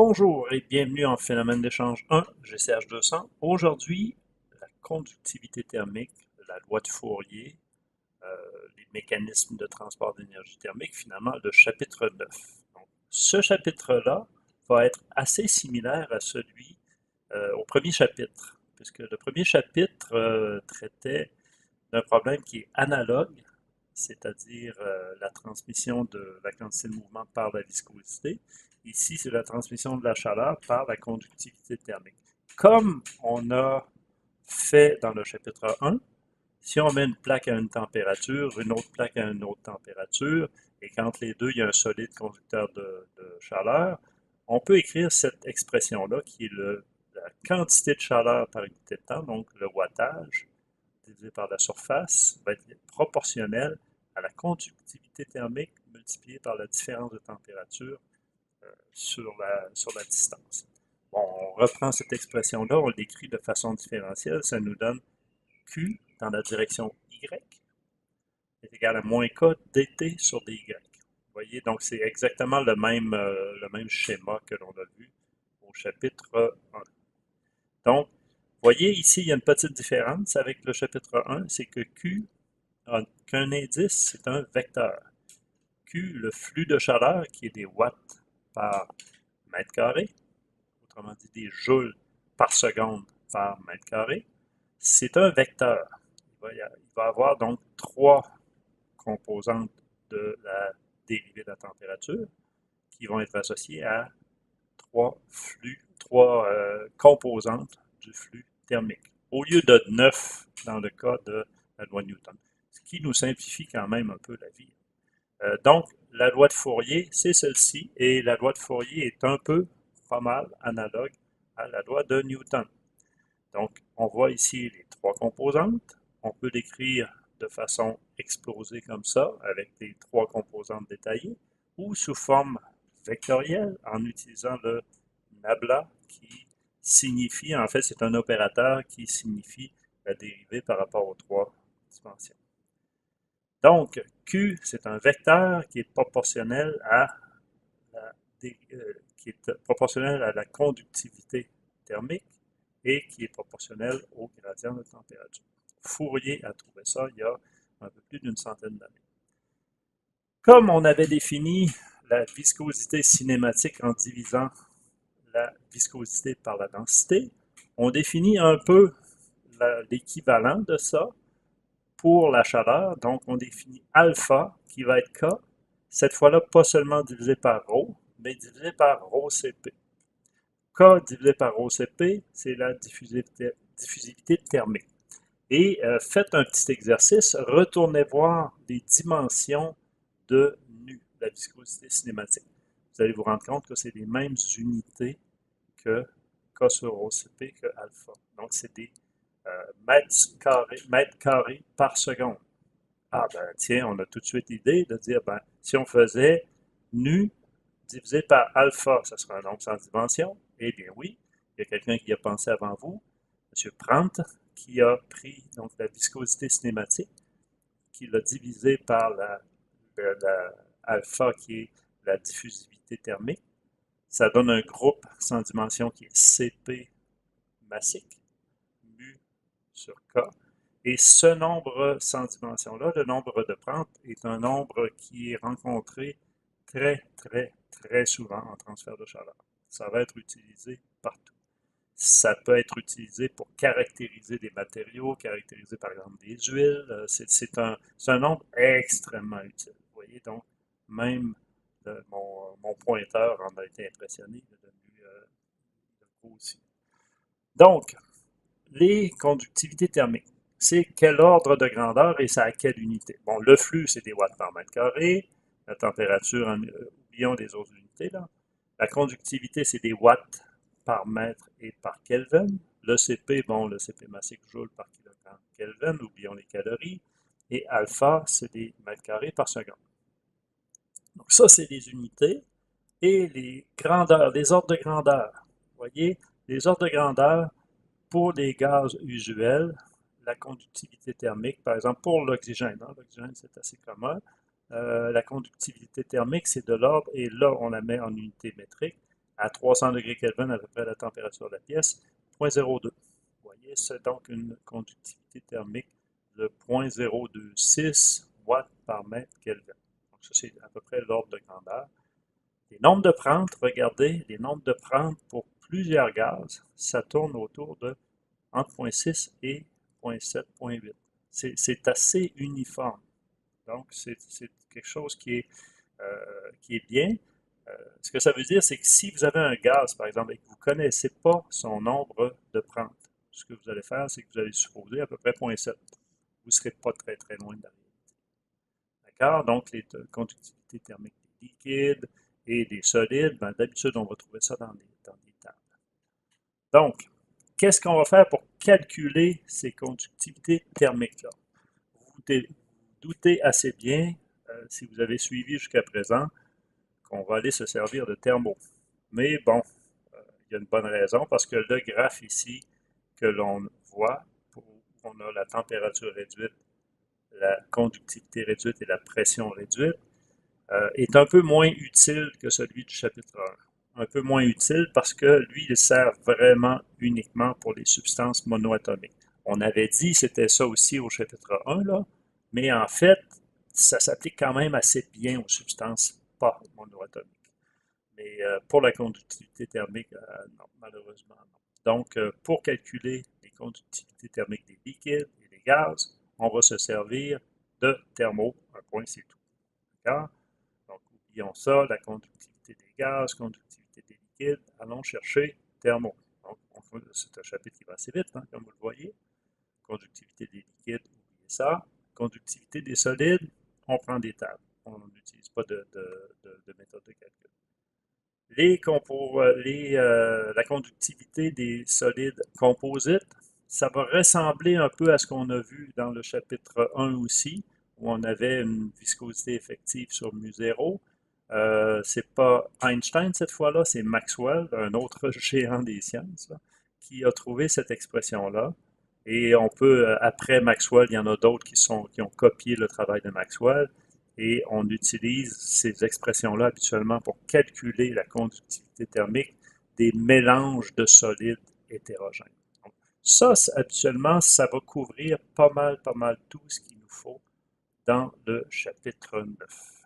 Bonjour et bienvenue en phénomène d'échange 1, GCH 200. Aujourd'hui, la conductivité thermique, la loi de Fourier, les mécanismes de transport d'énergie thermique, finalement le chapitre 9. Donc, ce chapitre-là va être assez similaire à celui au premier chapitre, puisque le premier chapitre traitait d'un problème qui est analogue, c'est-à-dire la transmission de la quantité de mouvement par la viscosité. Ici, c'est la transmission de la chaleur par la conductivité thermique. Comme on a fait dans le chapitre 1, si on met une plaque à une température, une autre plaque à une autre température, et qu'entre les deux, il y a un solide conducteur de chaleur, on peut écrire cette expression-là qui est la quantité de chaleur par unité de temps, donc le wattage, divisé par la surface, va être proportionnel à la conductivité thermique multipliée par la différence de température sur la distance. Bon, on reprend cette expression-là, on l'écrit de façon différentielle, ça nous donne Q dans la direction Y est égal à moins K dt sur dy. Vous voyez, donc c'est exactement le même schéma que l'on a vu au chapitre 1. Donc, vous voyez, ici, il y a une petite différence avec le chapitre 1, c'est que Q n'a qu'un indice, c'est un vecteur. Q, le flux de chaleur, qui est des watts par mètre carré, autrement dit des joules par seconde par mètre carré, c'est un vecteur. Il va avoir donc trois composantes de la dérivée de la température qui vont être associées à trois composantes du flux thermique, au lieu de 9 dans le cas de la loi de Newton, ce qui nous simplifie quand même un peu la vie. Donc, la loi de Fourier, c'est celle-ci, et la loi de Fourier est un peu, pas mal, analogue à la loi de Newton. Donc, on voit ici les trois composantes. On peut l'écrire de façon explosée comme ça, avec les trois composantes détaillées, ou sous forme vectorielle, en utilisant le nabla, qui signifie, en fait, c'est un opérateur qui signifie la dérivée par rapport aux trois dimensions. Donc, Q, c'est un vecteur qui est proportionnel à la conductivité thermique et qui est proportionnel au gradient de température. Fourier a trouvé ça il y a un peu plus d'une centaine d'années. Comme on avait défini la viscosité cinématique en divisant la viscosité par la densité, on définit un peu l'équivalent de ça pour la chaleur. Donc, on définit alpha, qui va être K, cette fois-là, pas seulement divisé par ρ, mais divisé par ρCp. K divisé par ρCp, c'est la diffusivité thermique. Et faites un petit exercice, retournez voir les dimensions de nu, la viscosité cinématique. Vous allez vous rendre compte que c'est les mêmes unités que K sur ρCp que alpha. Donc, c'est des mètres carrés par seconde. Ah ben tiens, on a tout de suite l'idée de dire, ben, si on faisait nu divisé par alpha, ça sera un nombre sans dimension. Eh bien oui, il y a quelqu'un qui a pensé avant vous, M. Prandtl, qui a pris donc la viscosité cinématique, qui l'a divisé par la alpha qui est la diffusivité thermique. Ça donne un groupe sans dimension qui est Cp massique, mu sur K. Et ce nombre sans dimension-là, le nombre de Prandtl, est un nombre qui est rencontré très, très, très souvent en transfert de chaleur. Ça va être utilisé partout. Ça peut être utilisé pour caractériser des matériaux, caractériser par exemple des huiles. C'est un nombre extrêmement utile. Vous voyez, donc, même mon pointeur en a été impressionné, il est devenu gros aussi. Donc, les conductivités thermiques, c'est quel ordre de grandeur et ça à quelle unité? Bon, le flux, c'est des watts par mètre carré. La température, oublions les autres unités, là. La conductivité, c'est des watts par mètre et par Kelvin. Le CP, bon, le CP massique joule par kilogramme Kelvin, oublions les calories. Et alpha, c'est des mètres carrés par seconde. Donc ça, c'est les unités. Et les grandeurs, les ordres de grandeur. Vous voyez, les ordres de grandeur, pour les gaz usuels, la conductivité thermique, par exemple pour l'oxygène, hein, l'oxygène c'est assez commun, la conductivité thermique c'est de l'ordre, et là on la met en unité métrique, À 300 degrés Kelvin, à peu près la température de la pièce, 0,02. Vous voyez, c'est donc une conductivité thermique de 0,026 watts par mètre Kelvin. Donc ça, c'est à peu près l'ordre de grandeur. Les nombres de Prandtl, regardez, les nombres de Prandtl pour plusieurs gaz, ça tourne autour de entre 0,6 et 0,7, 0,8. C'est assez uniforme. Donc, c'est quelque chose qui est bien. Ce que ça veut dire, c'est que si vous avez un gaz, par exemple, et que vous ne connaissez pas son nombre de Prandtl, ce que vous allez faire, c'est que vous allez supposer à peu près 0,7. Vous ne serez pas très, très loin de la réalité. D'accord? Donc, les conductivités thermiques des liquides et des solides, ben, d'habitude, on va trouver ça dans des tables. Donc, qu'est-ce qu'on va faire pour calculer ces conductivités thermiques-là? Vous doutez assez bien, si vous avez suivi jusqu'à présent, qu'on va aller se servir de thermo. Mais bon, il y a une bonne raison, parce que le graphe ici que l'on voit, où on a la température réduite, la conductivité réduite et la pression réduite, est un peu moins utile que celui du chapitre 1. Un peu moins utile parce que lui, il sert vraiment uniquement pour les substances monoatomiques. On avait dit que c'était ça aussi au chapitre 1, là, mais en fait, ça s'applique quand même assez bien aux substances pas monoatomiques. Mais pour la conductivité thermique, non, malheureusement non. Donc, pour calculer les conductivités thermiques des liquides et des gaz, on va se servir de thermo, un point c'est tout. D'accord? Donc, oublions ça, la conductivité des gaz, conductivité des liquides, allons chercher thermo. Donc, c'est un chapitre qui va assez vite, hein, comme vous le voyez. Conductivité des liquides, oubliez ça. Conductivité des solides, on prend des tables. On n'utilise pas de méthode de calcul. La conductivité des solides composites, ça va ressembler un peu à ce qu'on a vu dans le chapitre 1 aussi, où on avait une viscosité effective sur mu0. C'est pas Einstein cette fois-là, c'est Maxwell, un autre géant des sciences, là, qui a trouvé cette expression-là. Et on peut, après Maxwell, il y en a d'autres qui ont copié le travail de Maxwell. Et on utilise ces expressions-là habituellement pour calculer la conductivité thermique des mélanges de solides hétérogènes. Donc, ça, habituellement, ça va couvrir pas mal tout ce qu'il nous faut dans le chapitre 9.